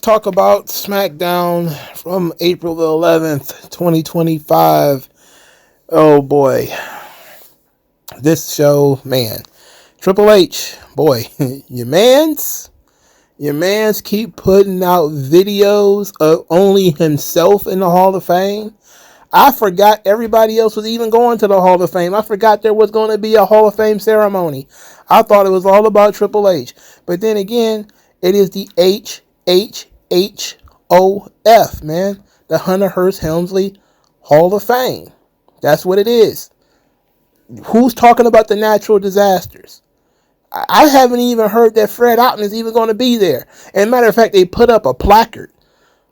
talk about Smackdown from April the 11th, 2025. Oh boy. This show, man. Triple H, boy, your mans keep putting out videos of only himself in the Hall of Fame. I forgot everybody else was even going to the Hall of Fame. I forgot there was going to be a Hall of Fame ceremony. I thought it was all about Triple H. But then again, it is the HHHOF, man. The Hunter Hearst Helmsley Hall of Fame. That's what it is. Who's talking about the natural disasters? I haven't even heard that Fred Otten is even going to be there. And matter of fact, they put up a placard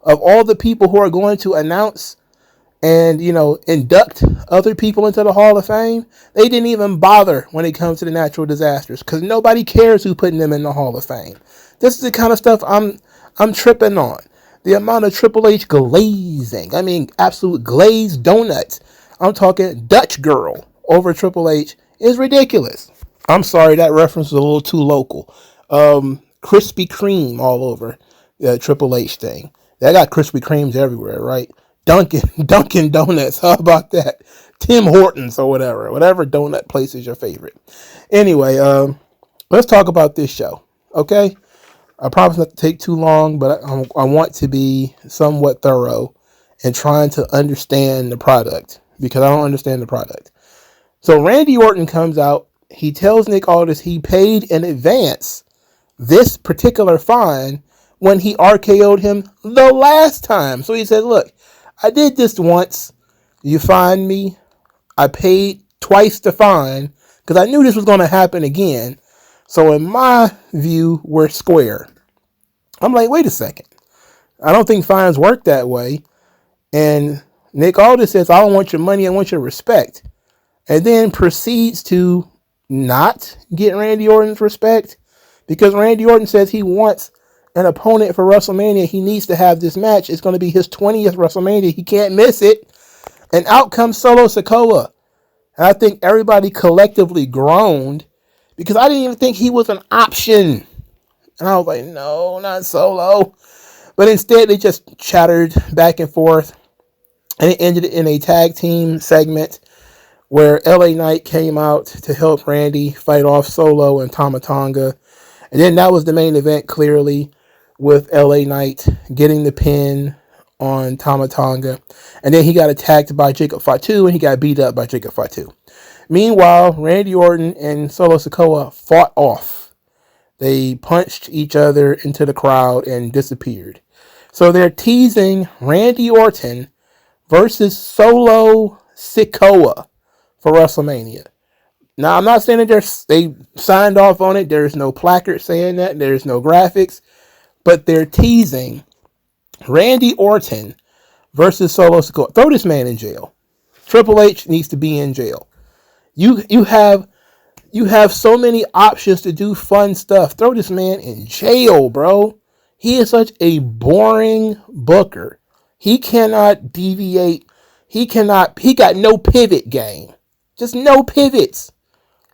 of all the people who are going to announce and, induct other people into the Hall of Fame. They didn't even bother when it comes to the natural disasters because nobody cares who's putting them in the Hall of Fame. This is the kind of stuff I'm tripping on. The amount of Triple H glazing. I mean, absolute glazed donuts. I'm talking Dutch girl over Triple H is ridiculous. I'm sorry, that reference is a little too local. Krispy Kreme all over the Triple H thing. They got Krispy Kremes everywhere, right? Dunkin' Donuts. How about that? Tim Hortons or whatever donut place is your favorite. Anyway, let's talk about this show, okay? I promise not to take too long, but I want to be somewhat thorough in trying to understand the product because I don't understand the product. So Randy Orton comes out. He tells Nick Aldis he paid in advance this particular fine when he RKO'd him the last time. So he said, look, I did this once. You fined me. I paid twice the fine because I knew this was going to happen again. So in my view, we're square. I'm like, wait a second. I don't think fines work that way. And Nick Aldis says, I don't want your money. I want your respect. And then proceeds to not get Randy Orton's respect because Randy Orton says he wants an opponent for WrestleMania. He needs to have this match. It's going to be his 20th WrestleMania. He can't miss it. And out comes Solo Sikoa. And I think everybody collectively groaned because I didn't even think he was an option. And I was like, no, not Solo. But instead, they just chattered back and forth. And it ended in a tag team segment where LA Knight came out to help Randy fight off Solo and Tama Tonga. And then that was the main event, clearly, with LA Knight getting the pin on Tama Tonga. And then he got attacked by Jacob Fatu, and he got beat up by Jacob Fatu. Meanwhile, Randy Orton and Solo Sikoa fought off. They punched each other into the crowd and disappeared. So they're teasing Randy Orton versus Solo Sikoa for WrestleMania. Now, I'm not saying that they signed off on it. There's no placard saying that. There's no graphics. But they're teasing Randy Orton versus Solo Sikoa. Throw this man in jail. Triple H needs to be in jail. You have so many options to do fun stuff. Throw this man in jail, bro. He is such a boring booker. He cannot deviate. He got no pivot game. Just no pivots.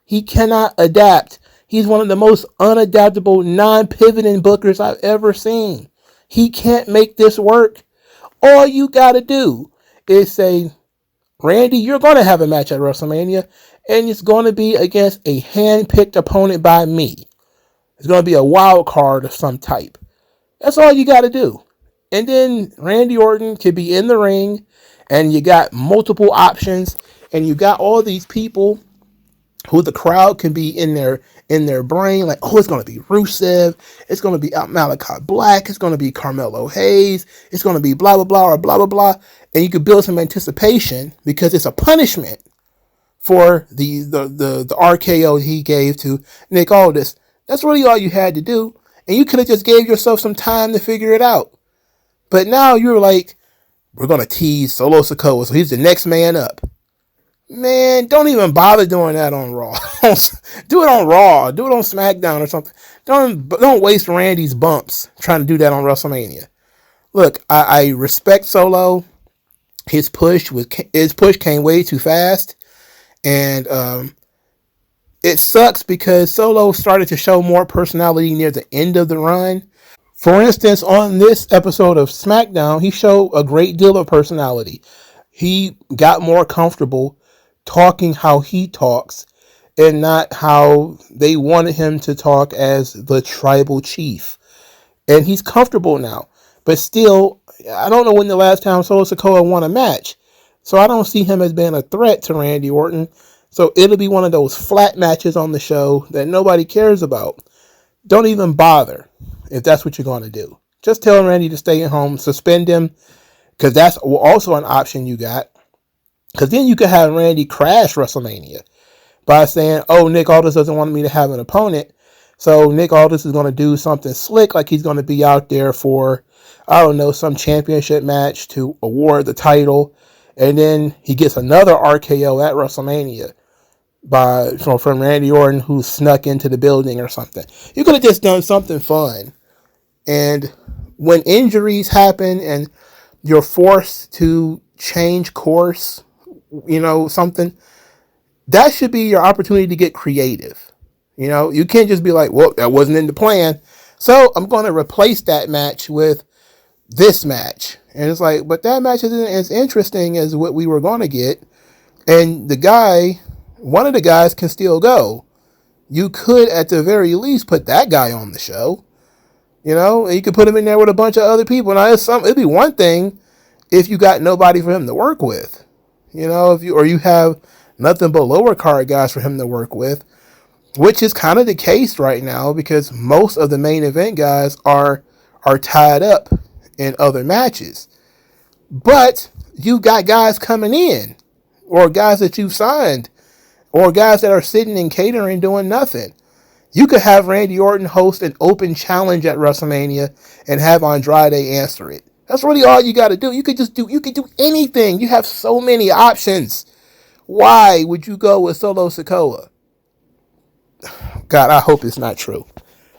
He cannot adapt. He's one of the most unadaptable, non-pivoting bookers I've ever seen. He can't make this work. All you got to do is say, Randy, you're going to have a match at WrestleMania, and it's going to be against a hand-picked opponent by me. It's going to be a wild card of some type. That's all you got to do. And then Randy Orton could be in the ring, and you got multiple options, and you got all these people who the crowd can be in their brain, like, oh, it's going to be Rusev, it's going to be Malachi Black, it's going to be Carmelo Hayes, it's going to be blah, blah, blah, or blah, blah, blah, and you could build some anticipation because it's a punishment for the RKO he gave to Nick Aldis. That's really all you had to do, and you could have just gave yourself some time to figure it out. But now you're like, we're going to tease Solo Sikoa, so he's the next man up. Man, don't even bother doing that on Raw. Do it on Raw. Do it on Smackdown or something. Don't waste Randy's bumps trying to do that on WrestleMania. Look, I respect Solo. His push came way too fast, and it sucks because Solo started to show more personality near the end of the run. For instance, on this episode of SmackDown, he showed a great deal of personality. He got more comfortable talking how he talks and not how they wanted him to talk as the tribal chief. And he's comfortable now. But still, I don't know when the last time Solo Sikoa won a match. So I don't see him as being a threat to Randy Orton. So it'll be one of those flat matches on the show that nobody cares about. Don't even bother if that's what you're going to do. Just tell Randy to stay at home, suspend him, because that's also an option you got. Because then you could have Randy crash WrestleMania by saying, oh, Nick Aldis doesn't want me to have an opponent. So Nick Aldis is going to do something slick, like he's going to be out there for, I don't know, some championship match to award the title. And then he gets another RKO at WrestleMania from Randy Orton, who snuck into the building or something. You could have just done something fun. And when injuries happen and you're forced to change course, something, that should be your opportunity to get creative. You can't just be like, well, that wasn't in the plan, so I'm going to replace that match with this match. And it's like, but that match isn't as interesting as what we were going to get. And one of the guys can still go. You could, at the very least, put that guy on the show. You could put him in there with a bunch of other people. Now, it'd be one thing if you got nobody for him to work with. If you have nothing but lower card guys for him to work with, which is kind of the case right now because most of the main event guys are tied up in other matches. But you got guys coming in, or guys that you've signed, or guys that are sitting and catering doing nothing. You could have Randy Orton host an open challenge at WrestleMania and have Andrade answer it. That's really all you got to do. You could do anything. You have so many options. Why would you go with Solo Sikoa? God, I hope it's not true.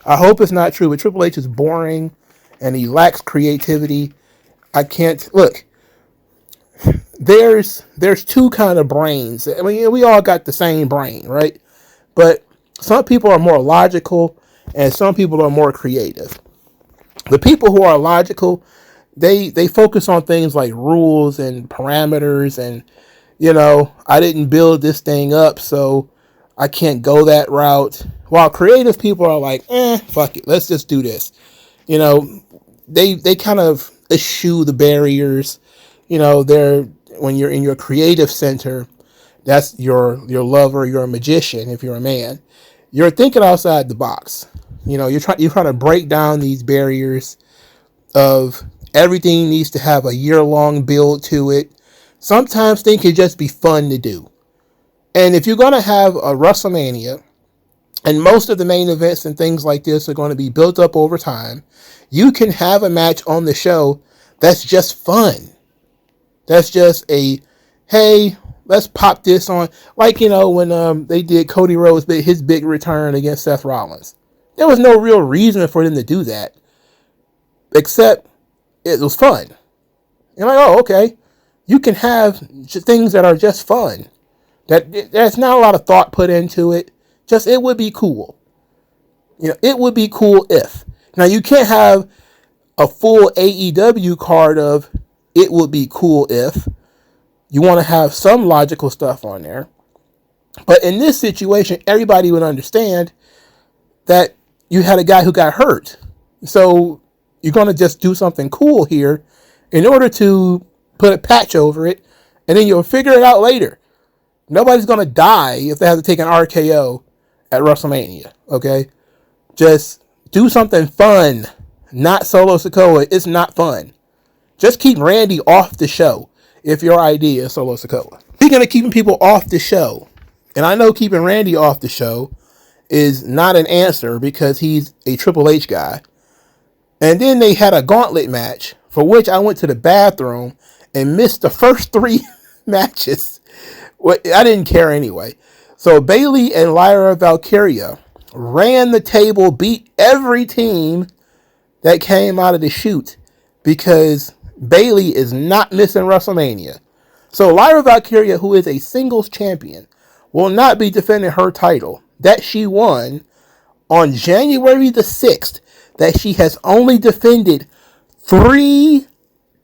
I hope it's not true. But Triple H is boring and he lacks creativity. I can't look. There's two kind of brains. I mean, we all got the same brain, right? But some people are more logical and some people are more creative. The people who are logical, they focus on things like rules and parameters and, I didn't build this thing up, so I can't go that route. While creative people are like, fuck it, let's just do this. They kind of eschew the barriers. When you're in your creative center, that's your lover, you're a magician if you're a man. You're thinking outside the box. You're trying to break down these barriers of everything needs to have a year-long build to it. Sometimes things can just be fun to do. And if you're going to have a WrestleMania, and most of the main events and things like this are going to be built up over time, you can have a match on the show that's just fun. That's just hey, let's pop this on. Like, when they did Cody Rhodes, his big return against Seth Rollins. There was no real reason for them to do that, except it was fun. You're like, oh, okay. You can have things that are just fun. There's not a lot of thought put into it. Just, it would be cool. It would be cool if. Now, you can't have a full AEW card of it would be cool if. You want to have some logical stuff on there. But in this situation, everybody would understand that you had a guy who got hurt. So you're going to just do something cool here in order to put a patch over it, and then you'll figure it out later. Nobody's going to die if they have to take an RKO at WrestleMania, okay? Just do something fun, not Solo Sikoa. It's not fun. Just keep Randy off the show if your idea is Solo Sikoa. Speaking of keeping people off the show, and I know keeping Randy off the show is not an answer because he's a Triple H guy. And then they had a gauntlet match for which I went to the bathroom and missed the first 3 matches. Well, I didn't care anyway. So Bayley and Lyra Valkyria ran the table, beat every team that came out of the chute because Bayley is not missing WrestleMania. So Lyra Valkyria, who is a singles champion, will not be defending her title that she won on January the 6th. that she has only defended 3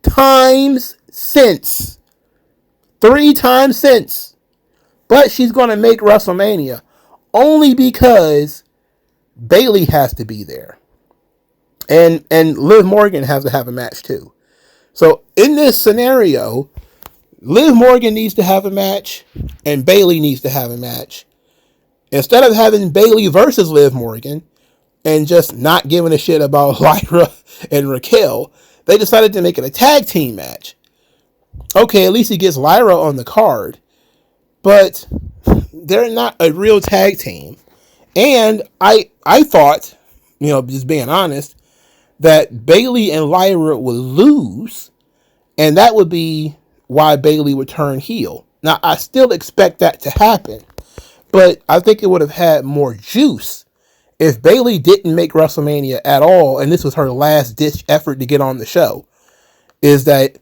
times since. 3 times since. But she's going to make WrestleMania only because Bayley has to be there. And Liv Morgan has to have a match too. So in this scenario, Liv Morgan needs to have a match and Bayley needs to have a match. Instead of having Bayley versus Liv Morgan and just not giving a shit about Lyra and Raquel, they decided to make it a tag team match. Okay, at least he gets Lyra on the card, but they're not a real tag team. And I thought, just being honest, that Bayley and Lyra would lose, and that would be why Bayley would turn heel. Now, I still expect that to happen, but I think it would have had more juice if Bayley didn't make WrestleMania at all, and this was her last-ditch effort to get on the show, is that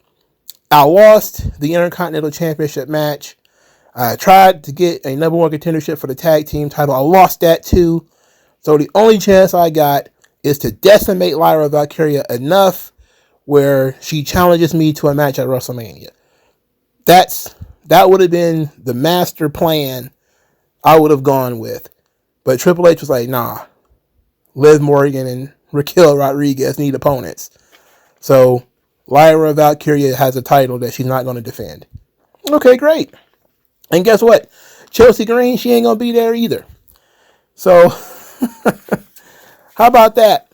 I lost the Intercontinental Championship match. I tried to get a number one contendership for the tag team title. I lost that too. So the only chance I got is to decimate Lyra Valkyria enough where she challenges me to a match at WrestleMania. That would have been the master plan I would have gone with. But Triple H was like, nah, Liv Morgan and Raquel Rodriguez need opponents. So Lyra Valkyria has a title that she's not going to defend. Okay, great. And guess what? Chelsea Green, she ain't going to be there either. So, how about that?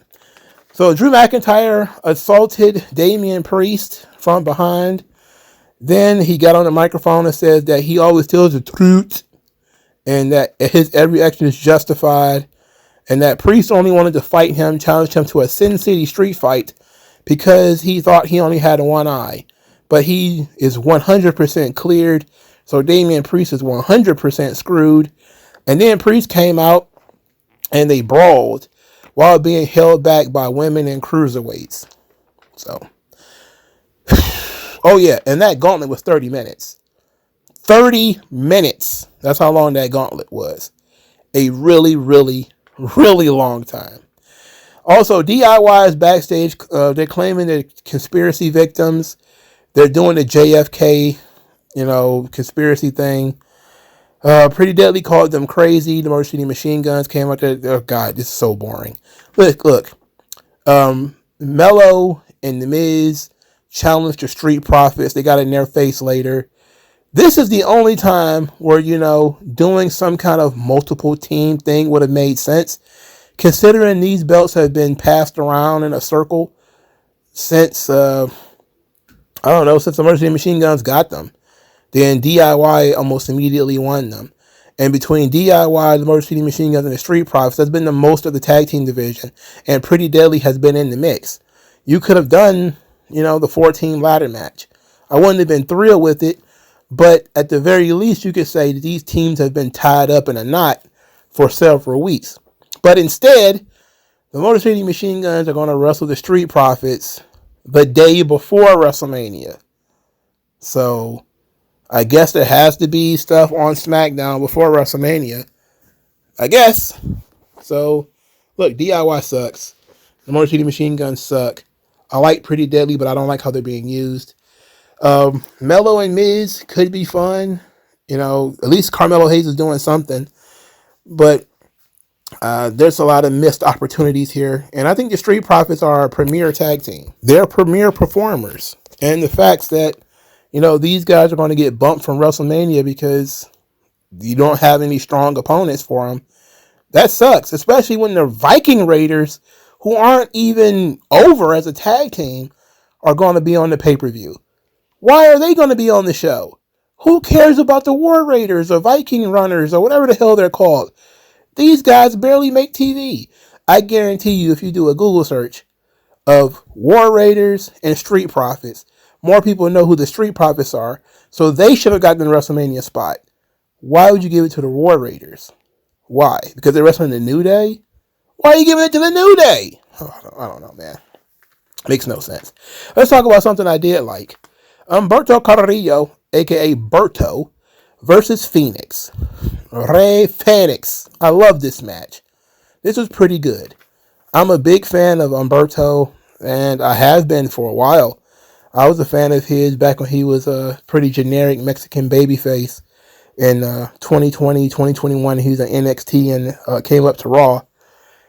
So, Drew McIntyre assaulted Damian Priest from behind. Then he got on the microphone and said that he always tells the truth and that his every action is justified. And that Priest only wanted to fight him, challenged him to a Sin City street fight because he thought he only had one eye. But he is 100% cleared. So Damian Priest is 100% screwed. And then Priest came out and they brawled while being held back by women and cruiserweights. So, oh yeah, and that gauntlet was 30 minutes. 30 minutes. That's how long that gauntlet was. A really, really, really long time. Also, DIY is backstage. They're claiming they're conspiracy victims. They're doing the JFK, conspiracy thing. Pretty Deadly called them crazy. The Motor City Machine Guns came out there. Oh, God, this is so boring. Look. Mello and The Miz challenged the Street Profits. They got in their face later. This is the only time where, doing some kind of multiple team thing would have made sense. Considering these belts have been passed around in a circle since, since the Motor City Machine Guns got them. Then DIY almost immediately won them. And between DIY, the Motor City Machine Guns, and the Street Profits, that's been the most of the tag team division. And Pretty Deadly has been in the mix. You could have done, the 4-team ladder match. I wouldn't have been thrilled with it. But at the very least, you could say that these teams have been tied up in a knot for several weeks. But instead, the Motor City Machine Guns are going to wrestle the Street Profits the day before WrestleMania. So I guess there has to be stuff on SmackDown before WrestleMania. I guess. So, look, DIY sucks. The Motor City Machine Guns suck. I like Pretty Deadly, but I don't like how they're being used. Mello and Miz could be fun. At least Carmelo Hayes is doing something. But there's a lot of missed opportunities here. And I think the Street Profits are a premier tag team. They're premier performers. And the fact that, these guys are going to get bumped from WrestleMania because you don't have any strong opponents for them, that sucks. Especially when the Viking Raiders, who aren't even over as a tag team, are going to be on the pay-per-view. Why are they going to be on the show? Who cares about the War Raiders or Viking Runners or whatever the hell they're called? These guys barely make TV. I guarantee you, if you do a Google search of War Raiders and Street Profits, more people know who the Street Profits are, so they should have gotten the WrestleMania spot. Why would you give it to the War Raiders? Why? Because they're wrestling the New Day? Why are you giving it to the New Day? Oh, I don't know, man. Makes no sense. Let's talk about something I did like. Berto Carrillo, a.k.a. Berto, versus Rey Phoenix. I love this match. This was pretty good. I'm a big fan of Umberto, and I have been for a while. I was a fan of his back when he was a pretty generic Mexican babyface in 2020, 2021. He was at NXT and came up to Raw.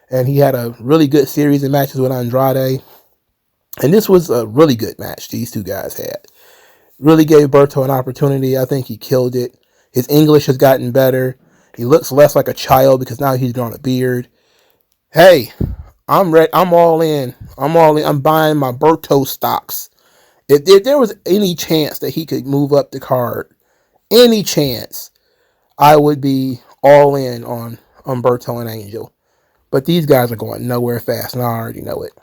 And he had a really good series of matches with Andrade. And this was a really good match these two guys had. Really gave Berto an opportunity. I think he killed it. His English has gotten better. He looks less like a child because now he's grown a beard. Hey, I'm ready. I'm all in. I'm all in. I'm buying my Berto stocks. If there was any chance that he could move up the card, any chance, I would be all in on Berto and Angel. But these guys are going nowhere fast, and I already know it.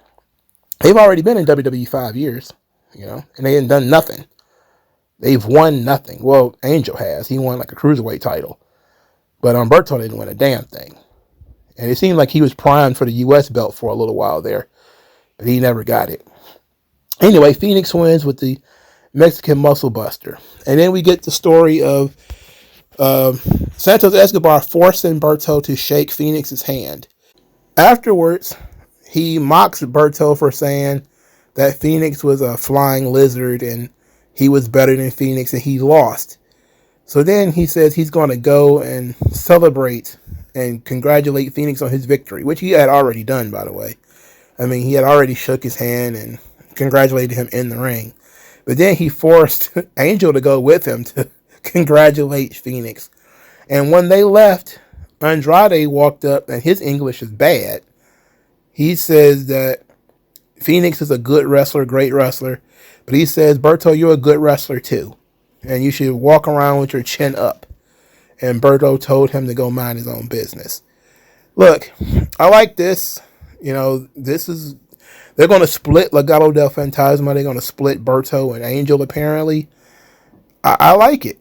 They've already been in WWE 5 years, and they haven't done nothing. They've won nothing. Well, Angel has. He won like a cruiserweight title. But Berto didn't win a damn thing. And it seemed like he was primed for the U.S. belt for a little while there. But he never got it. Anyway, Phoenix wins with the Mexican Muscle Buster. And then we get the story of Santos Escobar forcing Berto to shake Phoenix's hand. Afterwards, he mocks Berto for saying that Phoenix was a flying lizard and he was better than Phoenix and he lost. So then he says he's going to go and celebrate and congratulate Phoenix on his victory, which he had already done, by the way. I mean, he had already shook his hand and congratulated him in the ring. But then he forced Angel to go with him to congratulate Phoenix. And when they left, Andrade walked up, and his English is bad. He says that Phoenix is a good wrestler, great wrestler. But he says, Berto, you're a good wrestler too. And you should walk around with your chin up. And Berto told him to go mind his own business. Look, I like this. They're going to split Legado del Fantasma. They're going to split Berto and Angel, apparently. I like it.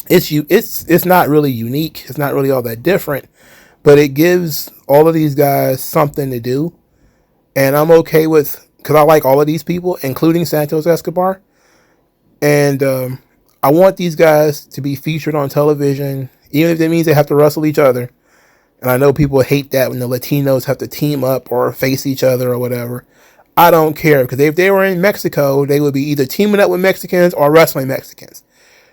It's not really unique. It's not really all that different. But it gives all of these guys something to do. And I'm okay with, because I like all of these people, including Santos Escobar. And I want these guys to be featured on television, even if it means they have to wrestle each other. And I know people hate that when the Latinos have to team up or face each other or whatever. I don't care, because if they were in Mexico, they would be either teaming up with Mexicans or wrestling Mexicans.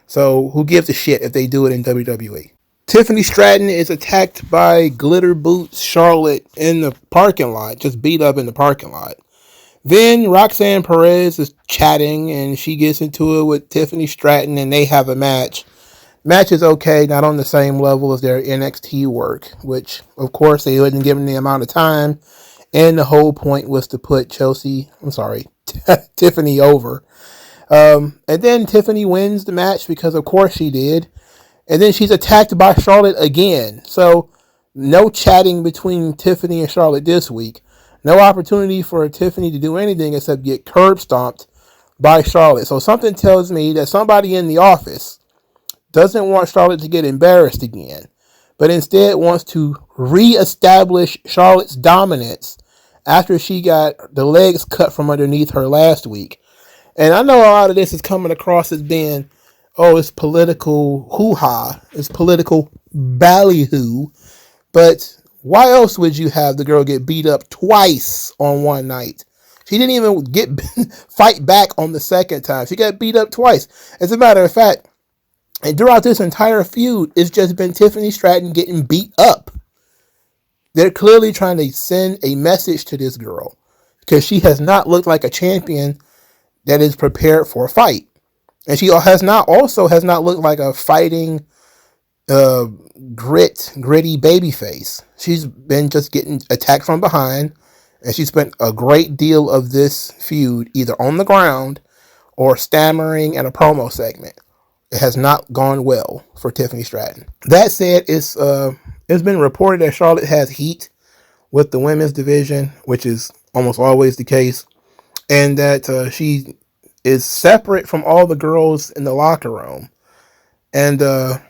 So who gives a shit if they do it in WWE? Tiffany Stratton is attacked by Glitter Boots Charlotte in the parking lot, just beat up in the parking lot. Then Roxanne Perez is chatting, and she gets into it with Tiffany Stratton, and they have a match. Match is okay, not on the same level as their NXT work, which, of course, they wasn't given the amount of time, and the whole point was to put Tiffany over. And then Tiffany wins the match because, of course, she did. And then she's attacked by Charlotte again. So, no chatting between Tiffany and Charlotte this week. No opportunity for Tiffany to do anything except get curb stomped by Charlotte. So, something tells me that somebody in the office doesn't want Charlotte to get embarrassed again, but instead wants to reestablish Charlotte's dominance after she got the legs cut from underneath her last week. And I know a lot of this is coming across as being, it's political hoo-ha, it's political ballyhoo, but why else would you have the girl get beat up twice on one night? She didn't even get fight back on the second time. She got beat up twice. As a matter of fact, and throughout this entire feud, it's just been Tiffany Stratton getting beat up. They're clearly trying to send a message to this girl because she has not looked like a champion that is prepared for a fight. And she has not looked like a fighting, gritty baby face. She's been just getting attacked from behind, and she spent a great deal of this feud either on the ground or stammering in a promo segment. It has not gone well for Tiffany Stratton. That said, it's been reported that Charlotte has heat with the women's division, which is almost always the case, and that she is separate from all the girls in the locker room. And I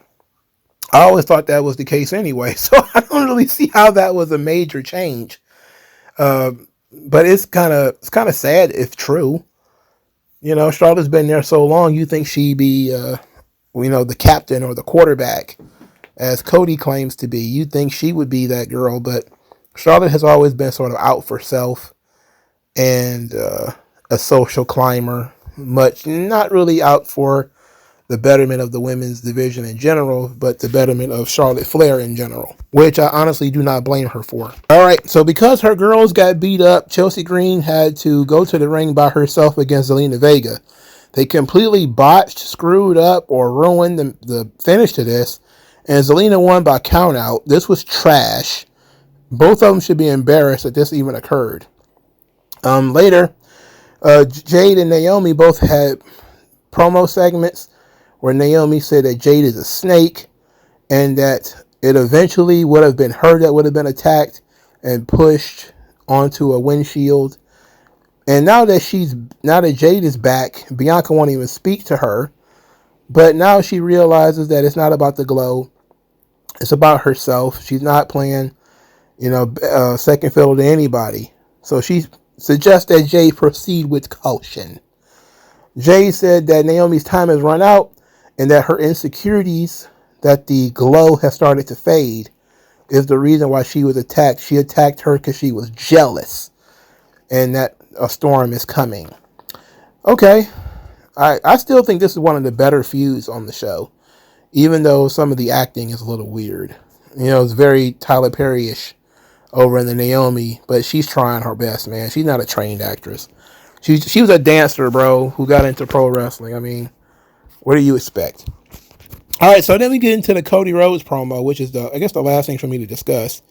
always thought that was the case anyway, so I don't really see how that was a major change. But it's kind of sad if true. Charlotte's been there so long, you think she'd be, the captain or the quarterback, as Cody claims to be. You'd think she would be that girl, but Charlotte has always been sort of out for self and a social climber, much not really out for the betterment of the women's division in general, but the betterment of Charlotte Flair in general, which I honestly do not blame her for. All right, so because her girls got beat up, Chelsea Green had to go to the ring by herself against Zelina Vega. They completely botched, screwed up, or ruined the finish to this, and Zelina won by countout. This was trash. Both of them should be embarrassed that this even occurred. Later, Jade and Naomi both had promo segments where Naomi said that Jade is a snake and that it eventually would have been her that would have been attacked and pushed onto a windshield. And now that Jade is back, Bianca won't even speak to her. But now she realizes that it's not about the glow. It's about herself. She's not playing, second fiddle to anybody. So she suggests that Jade proceed with caution. Jade said that Naomi's time has run out and that her insecurities, that the glow has started to fade, is the reason why she was attacked. She attacked her because she was jealous and that a storm is coming. Okay, I still think this is one of the better feuds on the show, even though some of the acting is a little weird. It's very Tyler Perry-ish over in the Naomi, but she's trying her best, man. She's not a trained actress. She was a dancer, bro, who got into pro wrestling. I mean, what do you expect? All right, so then we get into the Cody Rhodes promo, which is the last thing for me to discuss.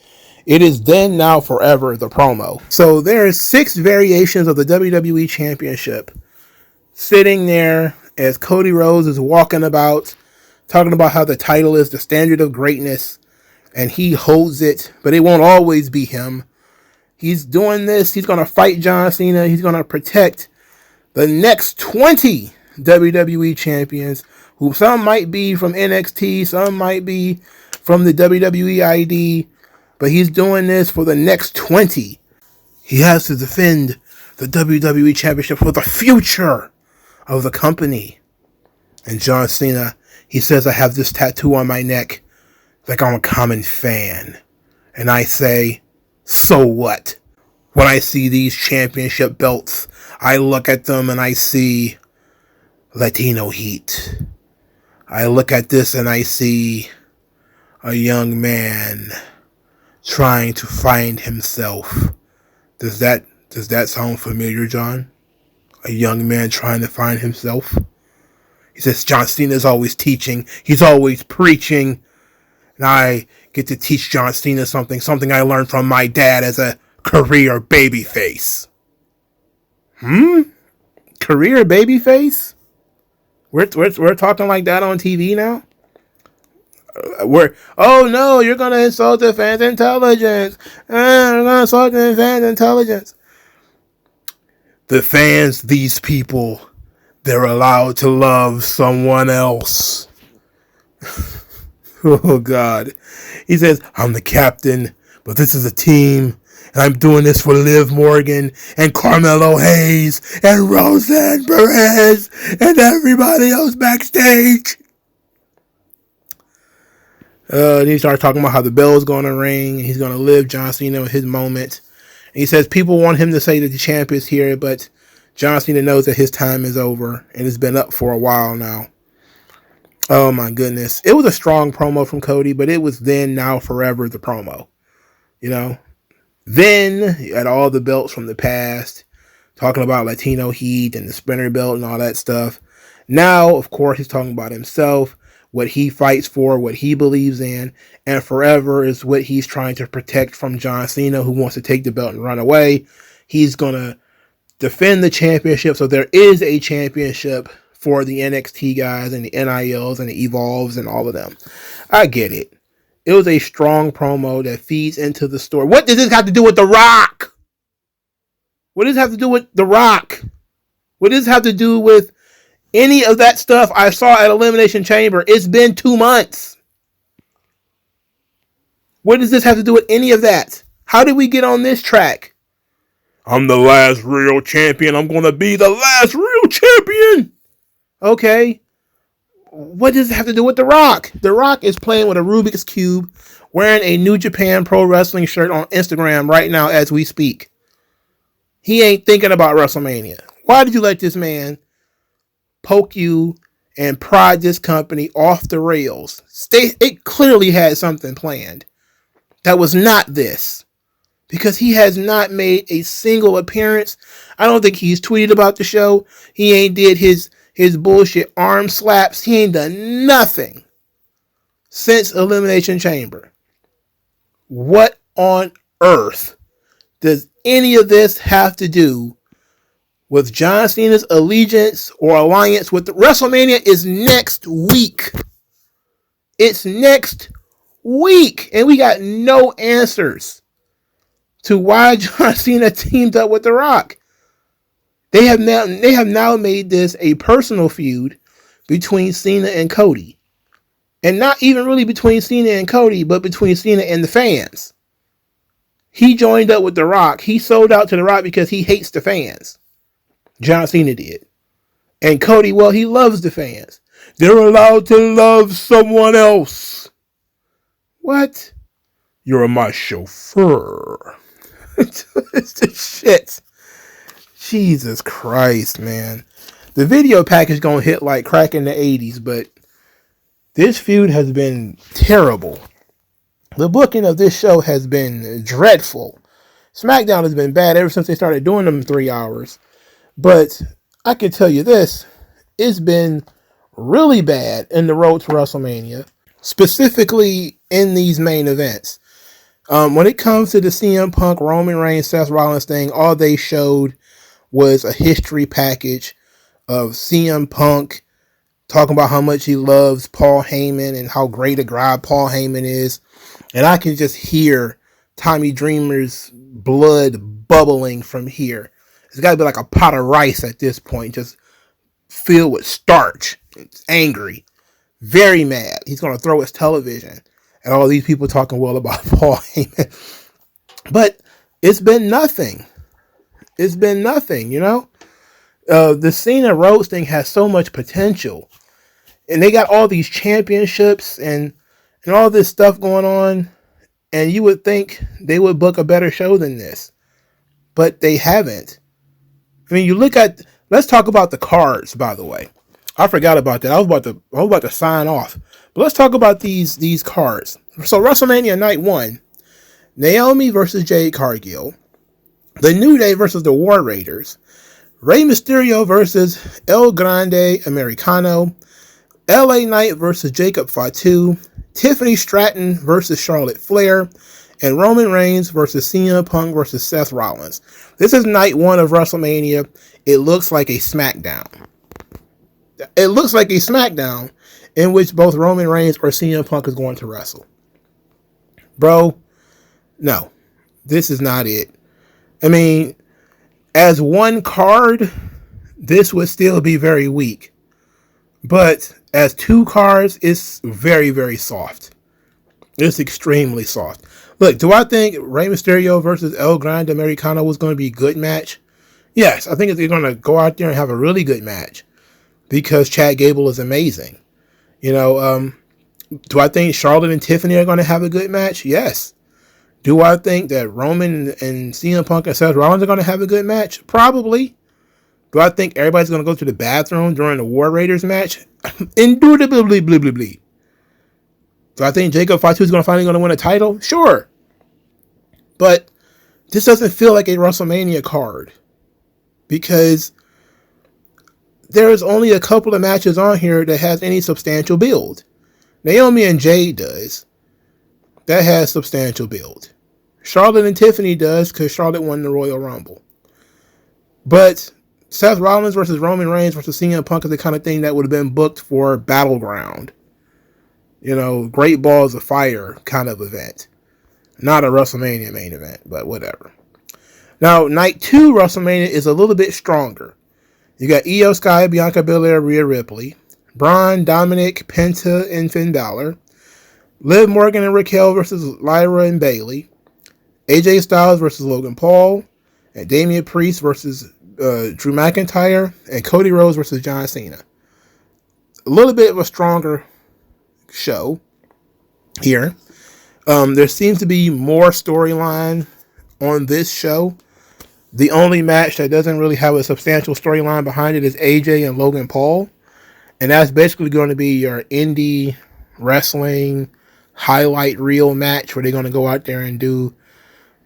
It is Then, Now, Forever, the promo. So there are 6 variations of the WWE Championship sitting there as Cody Rhodes is walking about, talking about how the title is the standard of greatness, and he holds it, but it won't always be him. He's doing this. He's going to fight John Cena. He's going to protect the next 20 WWE champions, who some might be from NXT, some might be from the WWE ID, but he's doing this for the next 20. He has to defend the WWE Championship for the future of the company. And John Cena, he says, I have this tattoo on my neck like I'm a common fan. And I say, so what? When I see these championship belts, I look at them and I see Latino heat. I look at this and I see a young man trying to find himself. Does that sound familiar, John? A young man trying to find himself? He says, John Cena's always teaching. He's always preaching. And I get to teach John Cena something I learned from my dad as a career babyface. Career babyface? We're talking like that on TV now? Oh no, you're going to insult the fans' intelligence. You're going to insult the fans' intelligence. The fans, these people, they're allowed to love someone else. Oh God. He says, I'm the captain, but this is a team. And I'm doing this for Liv Morgan and Carmelo Hayes and Roseanne Perez and everybody else backstage. And he starts talking about how the bell is going to ring and he's going to live John Cena with his moment. And he says people want him to say that the champ is here, but John Cena knows that his time is over and it's been up for a while now. Oh my goodness. It was a strong promo from Cody, but it was Then, Now, Forever, the promo. Then you had all the belts from the past, talking about Latino heat and the sprinter belt and all that stuff. Now, of course, he's talking about himself, what he fights for, what he believes in, and forever is what he's trying to protect from John Cena, who wants to take the belt and run away. He's going to defend the championship, so there is a championship for the NXT guys and the NILs and the Evolves and all of them. I get it. It was a strong promo that feeds into the story. What does this have to do with The Rock? What does it have to do with The Rock? What does it have to do with any of that stuff I saw at Elimination Chamber? It's been 2 months. What does this have to do with any of that? How did we get on this track? I'm the last real champion. I'm going to be the last real champion. Okay. What does it have to do with The Rock? The Rock is playing with a Rubik's Cube, wearing a New Japan Pro Wrestling shirt on Instagram right now as we speak. He ain't thinking about WrestleMania. Why did you let this man poke you and prod this company off the rails? It clearly had something planned that was not this, because he has not made a single appearance. I don't think he's tweeted about the show. He ain't did his bullshit arm slaps. He ain't done nothing since Elimination Chamber. What on earth does any of this have to do with John Cena's allegiance or alliance with WrestleMania? Is next week. It's next week. And we got no answers to why John Cena teamed up with The Rock. They have now made this a personal feud between Cena and Cody. And not even really between Cena and Cody, but between Cena and the fans. He joined up with The Rock. He sold out to The Rock because he hates the fans. John Cena did. And Cody, well, he loves the fans. They're allowed to love someone else. What? You're my chauffeur. It's the shit. Jesus Christ, man. The video package gonna hit like crack in the 80s, but this feud has been terrible. The booking of this show has been dreadful. Smackdown has been bad ever since they started doing them 3 hours. But I can tell you this, it's been really bad in the road to WrestleMania, specifically in these main events. When it comes to the CM Punk, Roman Reigns, Seth Rollins thing, all they showed was a history package of CM Punk talking about how much he loves Paul Heyman and how great a guy Paul Heyman is. And I can just hear Tommy Dreamer's blood bubbling from here. It's got to be like a pot of rice at this point, just filled with starch. It's angry, very mad. He's going to throw his television at all these people talking well about Paul Heyman. But it's been nothing. It's been nothing, you know? The Cena Rhodes thing has so much potential. And they got all these championships and all this stuff going on. And you would think they would book a better show than this. But they haven't. I mean, you look at... Let's talk about the cards, by the way. I forgot about that. I was about to sign off. But let's talk about these cards. So WrestleMania Night 1. Naomi versus Jade Cargill. The New Day versus the War Raiders. Rey Mysterio versus El Grande Americano. LA Knight versus Jacob Fatu. Tiffany Stratton versus Charlotte Flair. And Roman Reigns versus CM Punk versus Seth Rollins. This is night 1 of WrestleMania. It looks like a Smackdown. It looks like a Smackdown in which both Roman Reigns or CM Punk is going to wrestle. Bro, no. This is not it. I mean, as one card, this would still be very weak. But as 2 cards, it's very, very soft. It's extremely soft. Look, do I think Rey Mysterio versus El Grande Americano was going to be a good match? Yes, I think they're going to go out there and have a really good match because Chad Gable is amazing. You know, do I think Charlotte and Tiffany are going to have a good match? Yes. Do I think that Roman and CM Punk and Seth Rollins are going to have a good match? Probably. Do I think everybody's going to go to the bathroom during the War Raiders match? Indubitably, blah, blah, blah. Do I think Jacob Fatu is finally going to win a title? Sure. But this doesn't feel like a WrestleMania card because there's only a couple of matches on here that has any substantial build. Naomi and Jade does. That has substantial build. Charlotte and Tiffany does because Charlotte won the Royal Rumble. But Seth Rollins versus Roman Reigns versus CM Punk is the kind of thing that would have been booked for Battleground. You know, Great Balls of Fire kind of event. Not a WrestleMania main event, but whatever. Now, night 2 WrestleMania is a little bit stronger. You got Io Sky, Bianca Belair, Rhea Ripley, Braun, Dominic, Penta, and Finn Balor, Liv Morgan and Raquel versus Lyra and Bayley, AJ Styles versus Logan Paul, and Damian Priest versus Drew McIntyre, and Cody Rhodes versus John Cena. a little bit of a stronger show here. There seems to be more storyline on this show. The only match that doesn't really have a substantial storyline behind it is AJ and Logan Paul. And that's basically going to be your indie wrestling highlight reel match where they're going to go out there and do,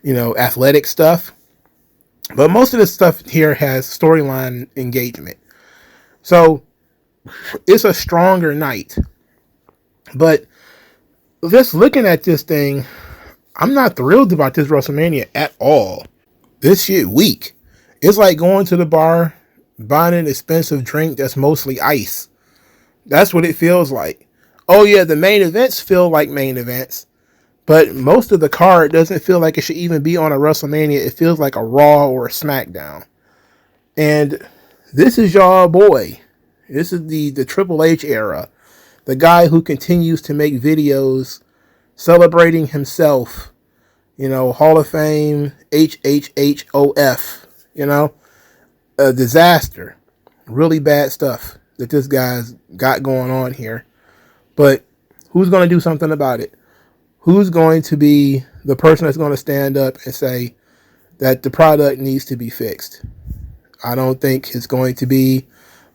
athletic stuff. But most of the stuff here has storyline engagement. So it's a stronger night. But just looking at this thing, I'm not thrilled about this WrestleMania at all. This shit weak. It's like going to the bar, buying an expensive drink that's mostly ice. That's what it feels like. Oh yeah, the main events feel like main events, but most of the card doesn't feel like it should even be on a WrestleMania. It feels like a Raw or a Smackdown. And this is y'all boy. This is the Triple H era. The guy who continues to make videos celebrating himself. Hall of Fame, HHHOF. A disaster. Really bad stuff that this guy's got going on here. But who's going to do something about it? Who's going to be the person that's going to stand up and say that the product needs to be fixed? I don't think it's going to be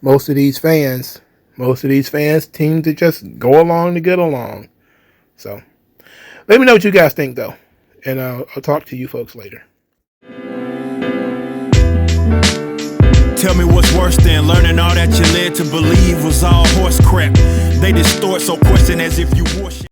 most of these fans. Most of these fans seem to just go along to get along. So let me know what you guys think, though. And I'll talk to you folks later. Tell me what's worse than learning all that you led to believe was all horse crap. They distort, so question as if you worship.